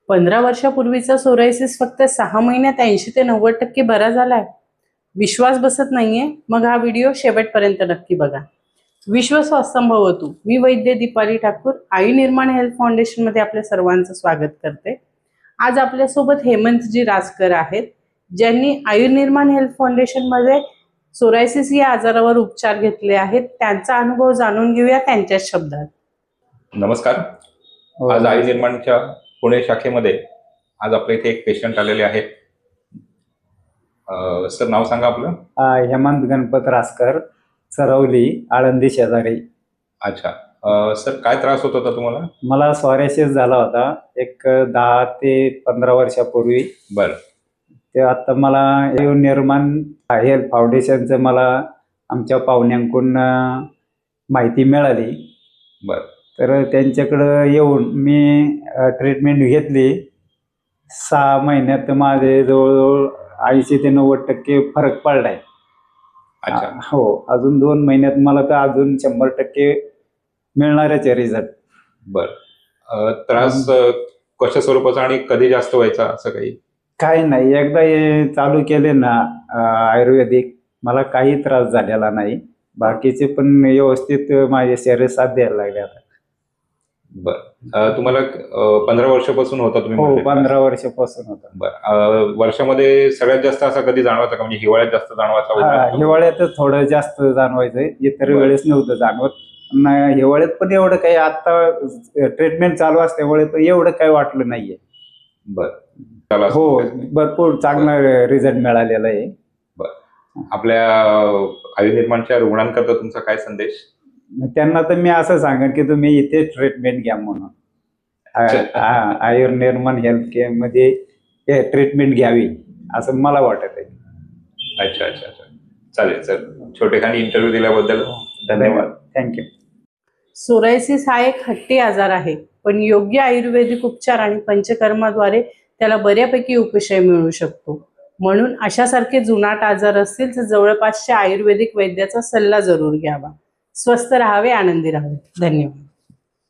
15 वर्षापूर्वीचा सोरायसिस फक्त 6 महिन्यात 80 ते 90% बरा झालाय. विश्वास बसत नाहीये? मग हा व्हिडिओ शेवटपर्यंत नक्की बघा. विश्व स्वास्तंभवतु. मी वैद्य दीपाली ठाकूर आयुर्निर्माण हेल्थ फाउंडेशन मध्ये आपल्या सर्वांचं स्वागत करते. आज आपल्यासोबत हेमंतजी राजकर आहेत, ज्यांनी आयुर्निर्माण हेल्थ फाउंडेशन मध्ये सोरायसिस या आजारावर उपचार घेतले आहेत. त्यांचा अनुभव जाणून घेऊया त्यांच्याच शब्दात. नमस्कार. आज आयुर्निर्माणच्या पुणे शाखेमध्ये आज आपल्या इथे एक पेशंट आलेले आहेत. सर नाव सांगा आपलं. हेमंत गणपत रासकर, चरवली, आळंदी शेजारी. अच्छा. सर काय त्रास होत होता तुम्हाला? मला सोरायसिस झाला होता एक 10 ते 15 वर्षापूर्वी. बर. ते आता मला आयुर्निर्माण हेल्थ फाउंडेशनचं मला आमच्या पाहुण्यांकडून माहिती मिळाली. बर. तर त्यांच्याकडं येऊन मी ट्रीटमेंट घेतली. 6 महिन्यात माझे जवळजवळ 80 ते 90% फरक पडलाय. अच्छा. हो, अजून 2 महिन्यात मला तर अजून 100% मिळणारच आहे रिझल्ट. बर. त्रास कशा स्वरूपाचा आणि कधी जास्त व्हायचा असं काही नाही, एकदा हे चालू केले ना आयुर्वेदिक, मला काही त्रास झालेला नाही. बाकीचे पण व्यवस्थित माझे शरीर साथ द्यायला लागले आता. बर. तुम्हाला 15 वर्षापासून होता तुम्ही? हो, 15 वर्षापासून होता. बर. वर्षामध्ये सगळ्यात जास्त असा कधी जाणवायचा का? म्हणजे हिवाळ्यात जास्त जाणवायचा? हिवाळ्यातच थोडं जास्त जाणवायचं, इतर वेळेस नव्हतं जाणवत. हिवाळ्यात पण एवढं काही, आता ट्रीटमेंट चालू असल्यामुळे तर एवढं काही वाटलं नाहीये. बर. हो, भरपूर चांगला रिझल्ट मिळालेला आहे. बर. आपल्या आयुर्निर्माणच्या रुग्णांकरता तुमचा काय संदेश? त्यांना तर मी असं सांगेन की तुम्ही इथे ट्रीटमेंट घ्या म्हणून. आयुर्निर्माण हेल्थ केअर मध्ये ट्रीटमेंट घ्यावी असं मला वाटत आहे. अच्छा अच्छा अच्छा. चालेल सर. छोटेखानी इंटरव्ह्यू दिल्याबद्दल धन्यवाद. थँक्यू. सोरायसिस हा एक हट्टी आजार आहे, पण योग्य आयुर्वेदिक उपचार आणि पंचकर्माद्वारे त्याला बऱ्यापैकी उपशय मिळू शकतो. म्हणून अशासारखे जुनाट आजार असतील तर जवळपासच्या आयुर्वेदिक वैद्याचा सल्ला जरूर घ्यावा. स्वस्थ राहावे, आनंदी राहावे. धन्यवाद.